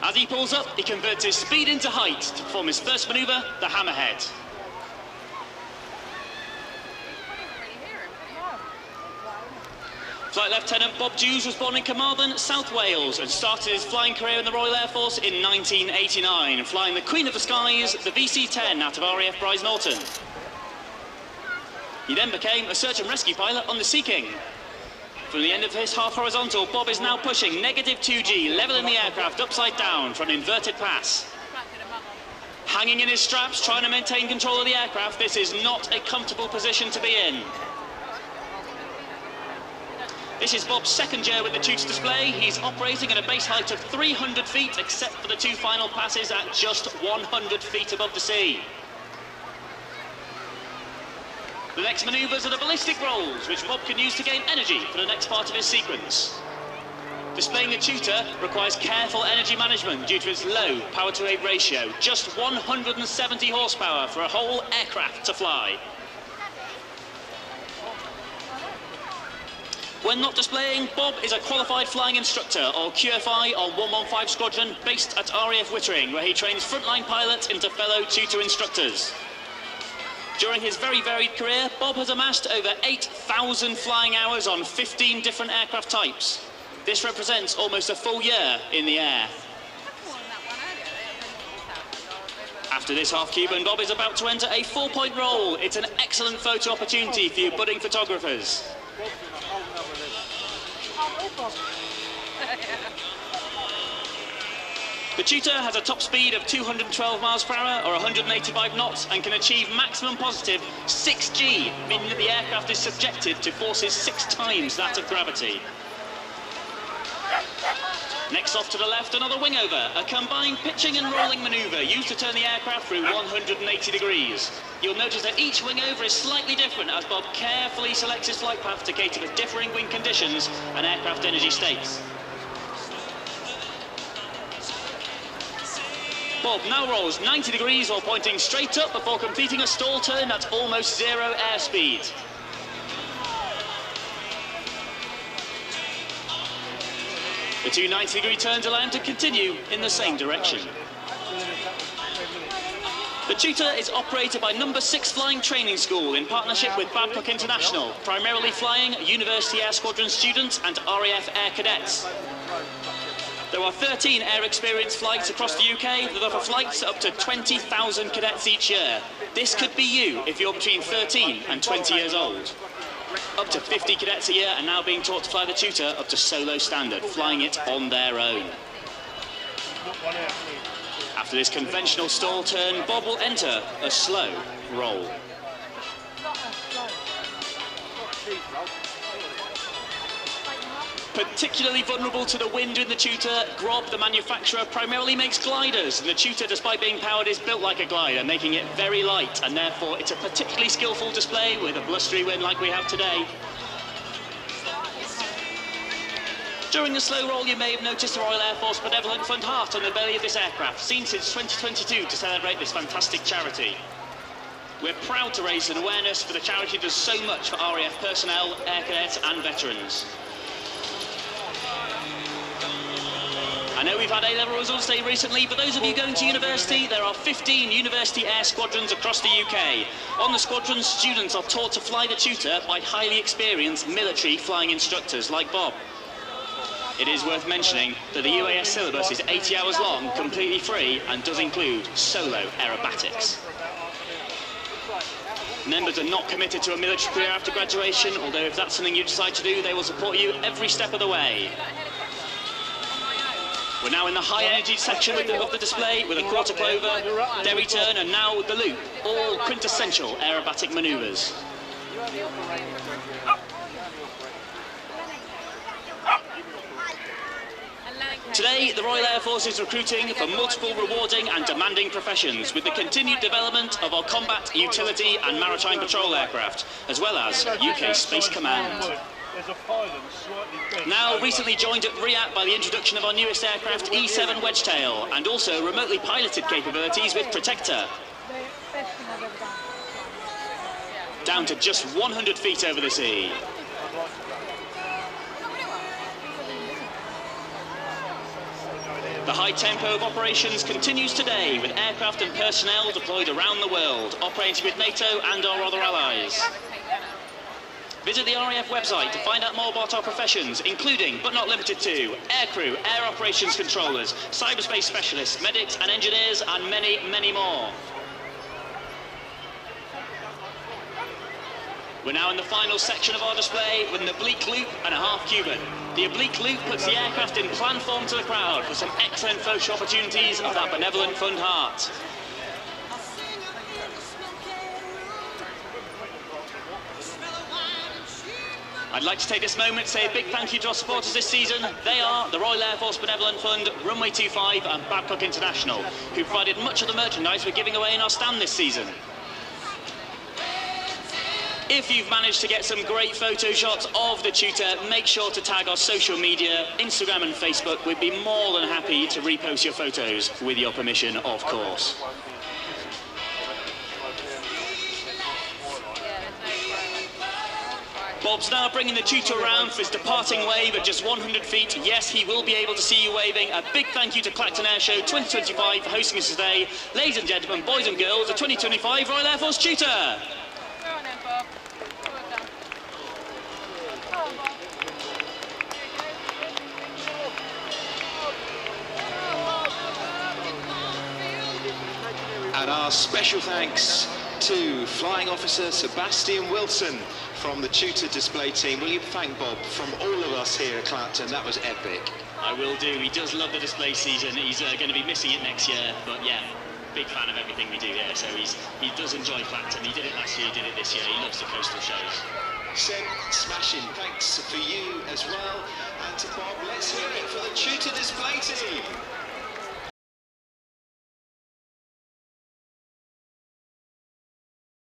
As he pulls up, he converts his speed into height to perform his first manoeuvre, the hammerhead. Flight Lieutenant Bob Dews was born in Carmarthen, South Wales, and started his flying career in the Royal Air Force in 1989, flying the Queen of the Skies, the VC-10 out of RAF Bryce Norton. He then became a search and rescue pilot on the Sea King. From the end of his half horizontal, Bob is now pushing -2G, leveling the aircraft upside down for an inverted pass. Hanging in his straps, trying to maintain control of the aircraft, this is not a comfortable position to be in. This is Bob's second year with the Tutor display. He's operating at a base height of 300 feet, except for the two final passes at just 100 feet above the sea. The next manoeuvres are the ballistic rolls, which Bob can use to gain energy for the next part of his sequence. Displaying the Tutor requires careful energy management due to its low power-to-weight ratio, just 170 horsepower for a whole aircraft to fly. When not displaying, Bob is a qualified flying instructor, or QFI, on 115 Squadron, based at RAF Wittering, where he trains frontline pilots into fellow Tutor instructors. During his very varied career, Bob has amassed over 8,000 flying hours on 15 different aircraft types. This represents almost a full year in the air. After this half Cuban, Bob is about to enter a 4-point roll. It's an excellent photo opportunity for you budding photographers. The Tutor has a top speed of 212 miles per hour or 185 knots and can achieve maximum positive 6G, meaning that the aircraft is subjected to forces 6 times that of gravity. Next off to the left, another wing over, a combined pitching and rolling manoeuvre used to turn the aircraft through 180 degrees. You'll notice that each wing over is slightly different as Bob carefully selects his flight path to cater for differing wing conditions and aircraft energy states. Bob now rolls 90 degrees while pointing straight up before completing a stall turn at almost 0 airspeed. The two 90-degree turns allow him to continue in the same direction. The Tutor is operated by No. 6 Flying Training School in partnership with Babcock International, primarily flying University Air Squadron students and RAF Air Cadets. There are 13 air experience flights across the UK that offer flights up to 20,000 cadets each year. This could be you if you're between 13 and 20 years old. Up to 50 cadets a year are now being taught to fly the Tutor up to solo standard, flying it on their own. After this conventional stall turn, Bob will enter a slow roll. Particularly vulnerable to the wind in the Tutor, Grob, the manufacturer, primarily makes gliders, and the Tutor, despite being powered, is built like a glider, making it very light, and therefore it's a particularly skillful display with a blustery wind like we have today. During the slow roll, you may have noticed the Royal Air Force Benevolent Fund heart on the belly of this aircraft, seen since 2022 to celebrate this fantastic charity. We're proud to raise an awareness for the charity that does so much for RAF personnel, air cadets and veterans. I know we've had A-level results day recently, but those of you going to university, there are 15 university air squadrons across the UK. On the squadrons, students are taught to fly the Tutor by highly experienced military flying instructors like Bob. It is worth mentioning that the UAS syllabus is 80 hours long, completely free, and does include solo aerobatics. Members are not committed to a military career after graduation, although if that's something you decide to do, they will support you every step of the way. We're now in the high-energy section of the display with a quarter clover, derry turn, and now the loop, all quintessential aerobatic manoeuvres. Today, the Royal Air Force is recruiting for multiple rewarding and demanding professions with the continued development of our combat, utility and maritime patrol aircraft, as well as UK Space Command. Now recently joined at Riyadh by the introduction of our newest aircraft, E7 Wedgetail, and also remotely piloted capabilities with Protector. Down to just 100 feet over the sea. The high tempo of operations continues today with aircraft and personnel deployed around the world, operating with NATO and our other allies. Visit the RAF website to find out more about our professions, including, but not limited to, aircrew, air operations controllers, cyberspace specialists, medics and engineers, and many, many more. We're now in the final section of our display with an oblique loop and a half Cuban. The oblique loop puts the aircraft in plan form to the crowd for some excellent photo opportunities of that benevolent fund heart. I'd like to take this moment to say a big thank you to our supporters this season. They are the Royal Air Force Benevolent Fund, Runway 25 and Babcock International, who provided much of the merchandise we're giving away in our stand this season. If you've managed to get some great photo shots of the tutor, make sure to tag our social media, Instagram and Facebook. We'd be more than happy to repost your photos, with your permission, of course. Bob's now bringing the tutor around for his departing wave at just 100 feet. Yes, he will be able to see you waving. A big thank you to Clacton Airshow 2025 for hosting us today. Ladies and gentlemen, boys and girls, the 2025 Royal Air Force Tutor. And our special thanks to Flying Officer Sebastian Wilson from the tutor display team. Will you thank Bob from all of us here at Clacton? That was epic. I will do. He does love the display season. He's going to be missing it next year, but yeah, big fan of everything we do here. So he does enjoy Clacton. He did it last year, he did it this year. He loves the coastal shows. Seb, smashing. Thanks for you as well. And to Bob, let's hear it for the tutor display team.